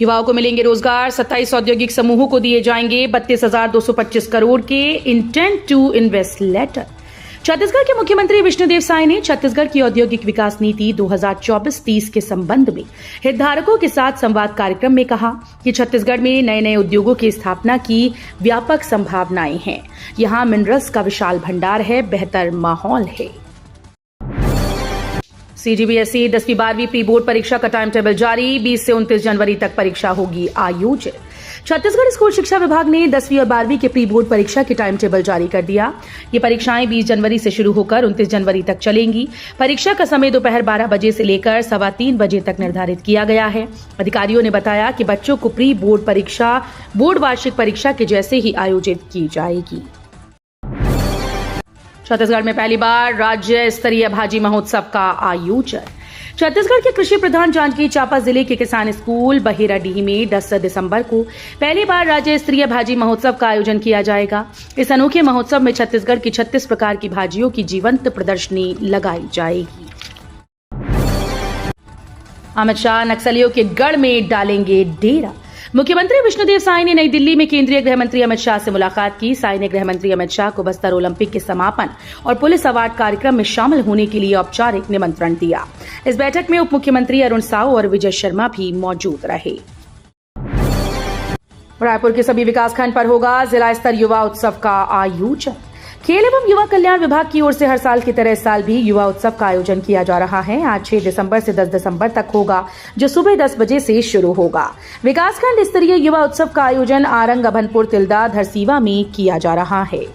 युवाओं को मिलेंगे रोजगार। 27 औद्योगिक समूहों को दिए जाएंगे 32,225 करोड़ के intent to invest letter. Chhattisgarh के मुख्यमंत्री विष्णुदेव साय ने छत्तीसगढ़ की औद्योगिक विकास नीति 2024-30 के संबंध में हितधारकों के साथ संवाद कार्यक्रम में कहा कि छत्तीसगढ़ में नए नए उद्योगों की स्थापना की व्यापक संभावनाएं हैं। यहां मिनरल्स का विशाल भंडार है, बेहतर माहौल है। सीजीबीएसई 10वीं 12वीं प्री बोर्ड परीक्षा का टाइम टेबल जारी। 20 से 29 जनवरी तक परीक्षा होगी आयोजित। छत्तीसगढ़ स्कूल शिक्षा विभाग ने 10वीं और 12वीं के प्री बोर्ड परीक्षा के टाइम टेबल जारी कर दिया। ये परीक्षाएं 20 जनवरी से शुरू होकर 29 जनवरी तक चलेंगी। परीक्षा का समय दोपहर 12 बजे से लेकर 3:15 बजे तक निर्धारित किया गया है। अधिकारियों ने बताया कि बच्चों को प्री बोर्ड परीक्षा बोर्ड वार्षिक परीक्षा के जैसे ही आयोजित की जाएगी। छत्तीसगढ़ में पहली बार राज्य स्तरीय भाजी महोत्सव का आयोजन। छत्तीसगढ़ के कृषि प्रधान जांजगीर चांपा जिले के किसान स्कूल बहेराडीह में 10 दिसंबर को पहली बार राज्य स्तरीय भाजी महोत्सव का आयोजन किया जाएगा। इस अनोखे महोत्सव में छत्तीसगढ़ की 36 प्रकार की भाजियों की जीवंत प्रदर्शनी लगाई जाएगी। अमित शाह नक्सलियों के गढ़ में डालेंगे डेरा। मुख्यमंत्री विष्णुदेव साय ने नई दिल्ली में केंद्रीय गृह मंत्री अमित शाह से मुलाकात की। साय ने गृह मंत्री अमित शाह को बस्तर ओलंपिक के समापन और पुलिस अवार्ड कार्यक्रम में शामिल होने के लिए औपचारिक निमंत्रण दिया। इस बैठक में उप मुख्यमंत्री अरुण साव और विजय शर्मा भी मौजूद रहे। रायपुर के सभी विकासखंड पर होगा जिला स्तर युवा उत्सव का आयोजन। खेल एवं युवा कल्याण विभाग की ओर से हर साल की तरह इस साल भी युवा उत्सव का आयोजन किया जा रहा है। आज 6 दिसंबर से 10 दिसंबर तक होगा, जो सुबह 10 बजे से शुरू होगा। विकासखंड स्तरीय युवा उत्सव का आयोजन आरंग, अभनपुर, तिल्दा, धरसीवा में किया जा रहा है।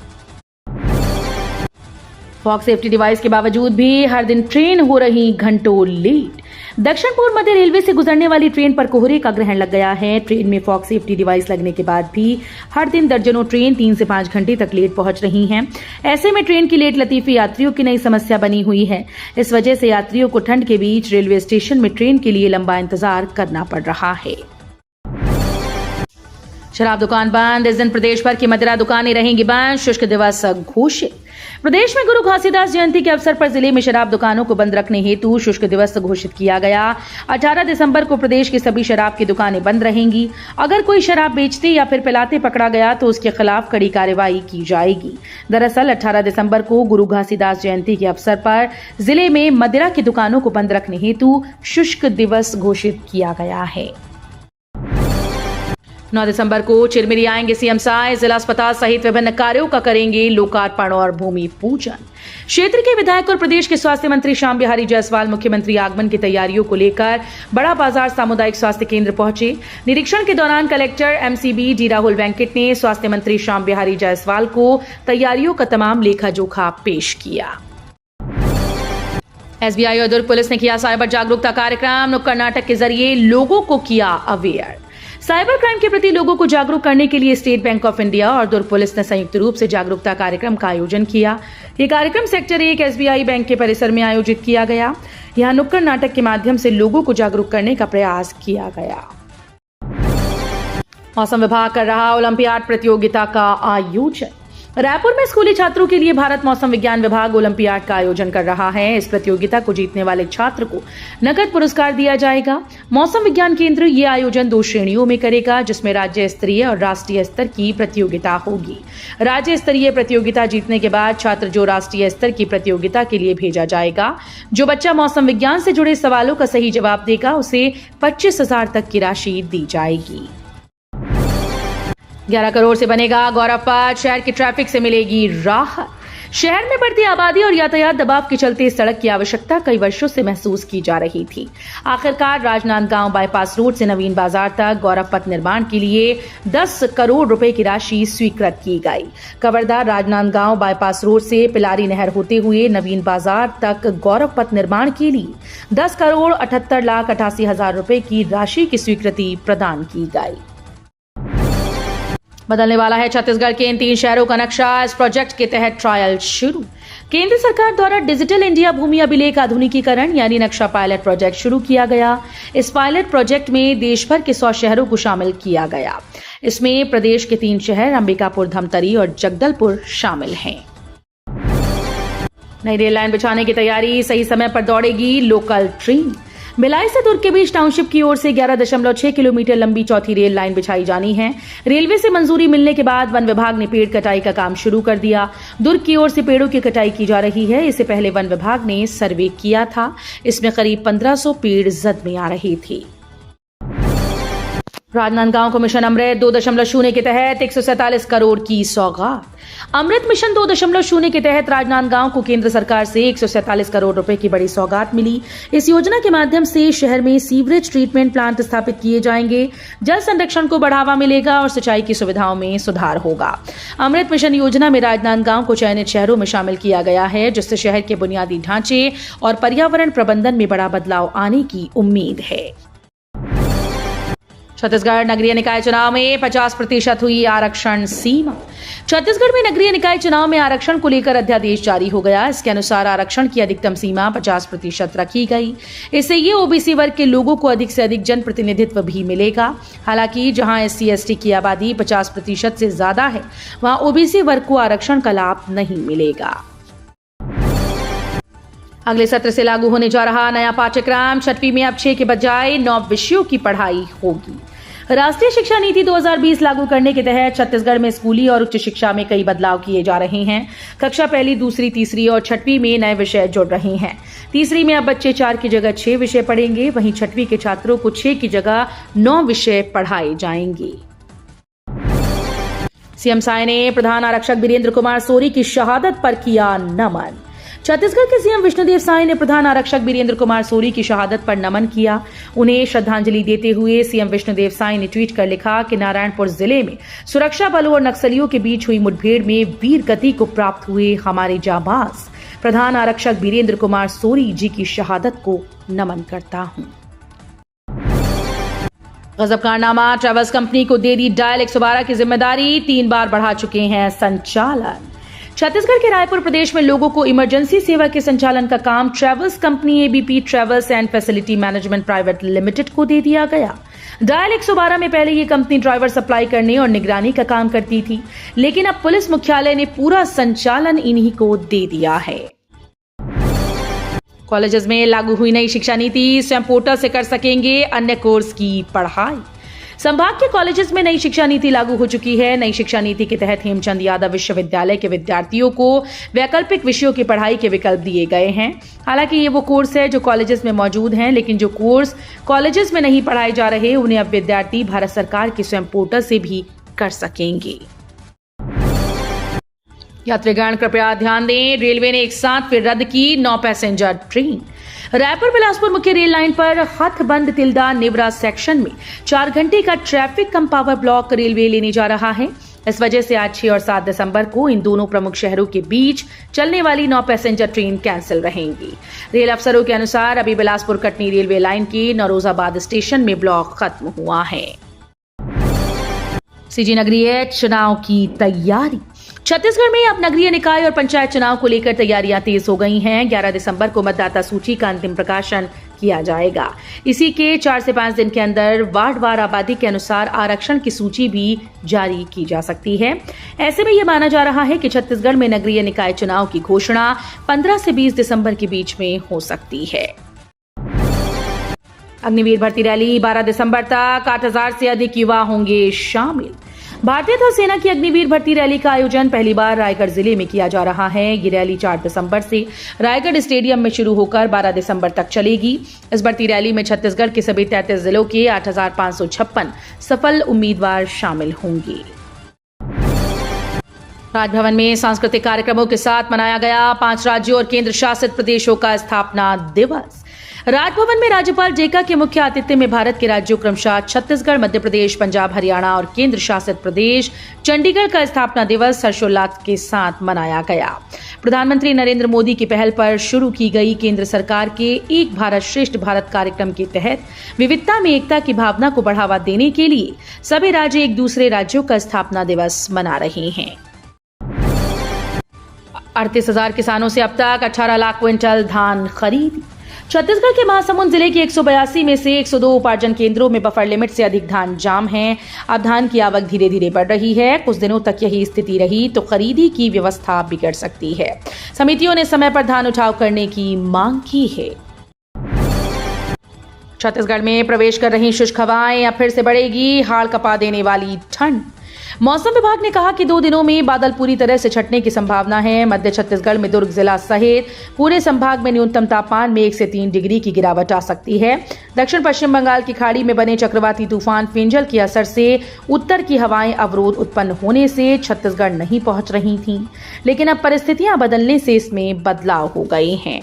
फॉग सेफ्टी डिवाइस के बावजूद भी हर दिन ट्रेन हो रही घंटों लेट। दक्षिण पूर्व मध्य रेलवे से गुजरने वाली ट्रेन पर कोहरे का ग्रहण लग गया है। ट्रेन में फॉग सेफ्टी डिवाइस लगने के बाद भी हर दिन दर्जनों ट्रेन 3 से 5 घंटे तक लेट पहुंच रही हैं। ऐसे में ट्रेन की लेट लतीफी यात्रियों की नई समस्या बनी हुई है। इस वजह से यात्रियों को ठंड के बीच रेलवे स्टेशन में ट्रेन के लिए लंबा इंतजार करना पड़ रहा है। शराब दुकान बंद। इस दिन प्रदेश भर की मदिरा दुकानें रहेंगी बंद। शुष्क दिवस घोषित। प्रदेश में गुरु घासीदास जयंती के अवसर पर जिले में शराब दुकानों को बंद रखने हेतु शुष्क दिवस घोषित किया गया। 18 दिसंबर को प्रदेश की सभी शराब की दुकानें बंद रहेंगी। अगर कोई शराब बेचते या फिर पिलाते पकड़ा गया तो उसके खिलाफ कड़ी कार्रवाई की जाएगी। दरअसल 18 दिसंबर को गुरु घासीदास जयंती के अवसर पर जिले में मदिरा की दुकानों को बंद रखने हेतु शुष्क दिवस घोषित किया गया है। 9 दिसंबर को चिरमिरी आएंगे सीएम साय। जिला अस्पताल सहित विभिन्न कार्यों का करेंगे लोकार्पण और भूमि पूजन। क्षेत्र के विधायक और प्रदेश के स्वास्थ्य मंत्री श्याम बिहारी जायसवाल मुख्यमंत्री आगमन की तैयारियों को लेकर बड़ा बाजार सामुदायिक स्वास्थ्य केंद्र पहुंचे। निरीक्षण के दौरान collector MCB D Rahul Venkat ने स्वास्थ्य मंत्री श्याम बिहारी जायसवाल को तैयारियों का तमाम लेखा जोखा पेश किया। एसबीआई और दुर्ग पुलिस ने किया साइबर जागरूकता कार्यक्रम। नुक्कड़ नाटक के जरिए लोगों को किया अवेयर। साइबर क्राइम के प्रति लोगों को जागरूक करने के लिए स्टेट बैंक ऑफ इंडिया और दुर्ग पुलिस ने संयुक्त रूप से जागरूकता कार्यक्रम का आयोजन किया। ये कार्यक्रम सेक्टर 1 एसबीआई बैंक के परिसर में आयोजित किया गया। यहां नुक्कड़ नाटक के माध्यम से लोगों को जागरूक करने का प्रयास किया गया। मौसम विभाग कर रहा ओलंपियाड प्रतियोगिता का आयोजन। रायपुर में स्कूली छात्रों के लिए भारत मौसम विज्ञान विभाग ओलंपियाड का आयोजन कर रहा है। इस प्रतियोगिता को जीतने वाले छात्र को नकद पुरस्कार दिया जाएगा। मौसम विज्ञान केंद्र ये आयोजन 2 श्रेणियों में करेगा, जिसमें राज्य स्तरीय और राष्ट्रीय स्तर की प्रतियोगिता होगी। राज्य स्तरीय प्रतियोगिता जीतने के बाद छात्र जो राष्ट्रीय स्तर की प्रतियोगिता के लिए भेजा जाएगा। जो बच्चा मौसम विज्ञान से जुड़े सवालों का सही जवाब देगा उसे 25,000 तक की राशि दी जाएगी। 11 करोड़ से बनेगा गौरव पथ। शहर की ट्रैफिक से मिलेगी राहत। शहर में बढ़ती आबादी और यातायात दबाव के चलते सड़क की आवश्यकता कई वर्षों से महसूस की जा रही थी। आखिरकार राजनांदगांव बाईपास रोड से नवीन बाजार तक गौरव पथ निर्माण के लिए 10 करोड़ रुपए की राशि स्वीकृत की गई। कवर्धा राजनांदगांव बाईपास रोड से पिलारी नहर होते हुए नवीन बाजार तक गौरव पथ निर्माण के लिए 10 करोड़ 78,88,000 रुपए की राशि की स्वीकृति प्रदान की गई। बदलने वाला है छत्तीसगढ़ के इन 3 शहरों का नक्शा। इस प्रोजेक्ट के तहत ट्रायल शुरू। केंद्र सरकार द्वारा डिजिटल इंडिया भूमि अभिलेख आधुनिकीकरण यानी नक्शा पायलट प्रोजेक्ट शुरू किया गया। इस पायलट प्रोजेक्ट में देश भर के 100 शहरों को शामिल किया गया। इसमें प्रदेश के 3 शहर अंबिकापुर, धमतरी और जगदलपुर शामिल हैं। नई रेल लाइन बिछाने की तैयारी। सही समय पर दौड़ेगी लोकल ट्रेन। भिलाई से दुर्ग के बीच टाउनशिप की ओर से 11.6 किलोमीटर लंबी चौथी रेल लाइन बिछाई जानी है। रेलवे से मंजूरी मिलने के बाद वन विभाग ने पेड़ कटाई का काम शुरू कर दिया। दुर्ग की ओर से पेड़ों की कटाई की जा रही है। इससे पहले वन विभाग ने सर्वे किया था। इसमें करीब 1500 पेड़ जद में आ रहे थे। राजनांदगांव को मिशन अमृत 2.0 के तहत 147 करोड़ की सौगात। अमृत मिशन 2.0 के तहत राजनांदगांव को केंद्र सरकार से 147 करोड़ रुपए की बड़ी सौगात मिली। इस योजना के माध्यम से शहर में सीवरेज ट्रीटमेंट प्लांट स्थापित किए जाएंगे, जल संरक्षण को बढ़ावा मिलेगा और सिंचाई की सुविधाओं में सुधार होगा। अमृत मिशन योजना में राजनांदगांव को चयनित शहरों में शामिल किया गया है, जिससे शहर के बुनियादी ढांचे और पर्यावरण प्रबंधन में बड़ा बदलाव आने की उम्मीद है। छत्तीसगढ़ नगरीय निकाय चुनाव में 50% हुई आरक्षण सीमा। छत्तीसगढ़ में नगरीय निकाय चुनाव में आरक्षण को लेकर अध्यादेश जारी हो गया। इसके अनुसार आरक्षण की अधिकतम सीमा 50% रखी गई। इससे ये ओबीसी वर्ग के लोगों को अधिक से अधिक जनप्रतिनिधित्व भी मिलेगा। हालांकि जहां SC/ST की आबादी 50% से ज्यादा है, वहां ओबीसी वर्ग को आरक्षण का लाभ नहीं मिलेगा। अगले सत्र से लागू होने जा रहा नया पाठ्यक्रम। 6वीं में अब 6 के बजाय 9 विषयों की पढ़ाई होगी। राष्ट्रीय शिक्षा नीति 2020 लागू करने के तहत छत्तीसगढ़ में स्कूली और उच्च शिक्षा में कई बदलाव किए जा रहे हैं। कक्षा 1, 2, 3 और 6वीं में नए विषय जुड़ रहे हैं। तीसरी में अब बच्चे 4 की जगह 6 विषय पढ़ेंगे। वहीं 6वीं के छात्रों को 6 की जगह 9 विषय पढ़ाए जाएंगे। सीएम साय ने प्रधान आरक्षक वीरेंद्र कुमार सोरी की शहादत पर किया नमन। छत्तीसगढ़ के सीएम विष्णुदेव साय ने प्रधान आरक्षक वीरेंद्र कुमार सोरी की शहादत पर नमन किया। उन्हें श्रद्धांजलि देते हुए सीएम विष्णुदेव साय ने ट्वीट कर लिखा कि नारायणपुर जिले में सुरक्षा बलों और नक्सलियों के बीच हुई मुठभेड़ में वीर गति को प्राप्त हुए हमारे जाबाज प्रधान आरक्षक वीरेंद्र कुमार सोरी जी की शहादत को नमन करता हूं। गजब कारनामा, ट्रैवल्स कंपनी को दे दी डायल 112 की जिम्मेदारी। 3 बार बढ़ा चुके हैं संचालन। छत्तीसगढ़ के रायपुर प्रदेश में लोगों को इमरजेंसी सेवा के संचालन का काम travels company ABP travels and facility management private limited को दे दिया गया। डायल 112 में पहले ये कंपनी ड्राइवर सप्लाई करने और निगरानी का काम करती थी, लेकिन अब पुलिस मुख्यालय ने पूरा संचालन इन्हीं को दे दिया है। कॉलेजेस में लागू हुई नई शिक्षा नीति। स्वयं पोर्टल से कर सकेंगे अन्य कोर्स की पढ़ाई। संभाग के कॉलेजेस में नई शिक्षा नीति लागू हो चुकी है। नई शिक्षा नीति के तहत हेमचंद यादव विश्वविद्यालय के विद्यार्थियों को वैकल्पिक विषयों की पढ़ाई के विकल्प दिए गए हैं। हालांकि ये वो कोर्स है जो कॉलेजेस में मौजूद हैं, लेकिन जो कोर्स कॉलेजेस में नहीं पढ़ाए जा रहे, उन्हें अब विद्यार्थी भारत सरकार के स्वयं पोर्टल से भी कर सकेंगे। यात्रीगण कृपया ध्यान दें, रेलवे ने एक साथ फिर रद्द की 9 पैसेंजर ट्रेन। रायपुर बिलासपुर मुख्य रेल लाइन पर हथबंद तिल्दा निवरा सेक्शन में 4 घंटे का ट्रैफिक कम पावर ब्लॉक रेलवे लेने जा रहा है। इस वजह से आज 6 और 7 दिसंबर को इन दोनों प्रमुख शहरों के बीच चलने वाली 9 पैसेंजर ट्रेन कैंसिल रहेंगी। रेल अफसरों के अनुसार अभी बिलासपुर कटनी रेलवे लाइन के नरोजाबाद स्टेशन में ब्लॉक खत्म हुआ है। सीजी नगरीय चुनाव की तैयारी। छत्तीसगढ़ में अब नगरीय निकाय और पंचायत चुनाव को लेकर तैयारियां तेज हो गई हैं। 11 दिसंबर को मतदाता सूची का अंतिम प्रकाशन किया जाएगा। इसी के 4 से 5 दिन के अंदर वार्डवार आबादी के अनुसार आरक्षण की सूची भी जारी की जा सकती है। ऐसे में यह माना जा रहा है कि छत्तीसगढ़ में नगरीय निकाय चुनाव की घोषणा 15 से 20 दिसंबर के बीच में हो सकती है। अग्निवीर भर्ती रैली 12 दिसंबर तक 8000 से अधिक युवा होंगे शामिल। भारतीय थल सेना की अग्निवीर भर्ती रैली का आयोजन पहली बार रायगढ़ जिले में किया जा रहा है। ये रैली 4 दिसंबर से रायगढ़ स्टेडियम में शुरू होकर 12 दिसंबर तक चलेगी। इस भर्ती रैली में छत्तीसगढ़ के सभी 33 जिलों के 8556 सफल उम्मीदवार शामिल होंगे। राजभवन में सांस्कृतिक कार्यक्रमों के साथ मनाया गया 5 राज्यों और केंद्र शासित प्रदेशों का स्थापना दिवस। राजभवन में राज्यपाल जेका के मुख्य आतिथ्य में भारत के राज्यों क्रमशः छत्तीसगढ़, मध्य प्रदेश, पंजाब, हरियाणा और केंद्र शासित प्रदेश चंडीगढ़ का स्थापना दिवस हर्षोल्लास के साथ मनाया गया। प्रधानमंत्री नरेंद्र मोदी की पहल पर शुरू की गई केंद्र सरकार के एक भारत श्रेष्ठ भारत कार्यक्रम के तहत विविधता में एकता की भावना को बढ़ावा देने के लिए सभी राज्य एक दूसरे राज्यों का स्थापना दिवस मना रहे हैं। 38,000 किसानों से अब तक 18 लाख क्विंटल धान खरीद। छत्तीसगढ़ के महासमुंद जिले के 182 में से 102 उपार्जन केंद्रों में बफर लिमिट से अधिक धान जाम है। अब धान की आवक धीरे धीरे बढ़ रही है। कुछ दिनों तक यही स्थिति रही तो खरीदी की व्यवस्था बिगड़ सकती है। समितियों ने समय पर धान उठाव करने की मांग की है। छत्तीसगढ़ में प्रवेश कर रही शुष्क हवाएं, या फिर से बढ़ेगी हाड़ कपा देने वाली ठंड। मौसम विभाग ने कहा कि 2 दिनों में बादल पूरी तरह से छंटने की संभावना है। मध्य छत्तीसगढ़ में दुर्ग जिला सहित पूरे संभाग में न्यूनतम तापमान में 1 से 3 डिग्री की गिरावट आ सकती है। दक्षिण पश्चिम बंगाल की खाड़ी में बने चक्रवाती तूफान फेंजल के असर से उत्तर की हवाएं अवरोध उत्पन्न होने से छत्तीसगढ़ नहीं पहुंच रही थीं, लेकिन अब परिस्थितियां बदलने से इसमें बदलाव हो गए हैं।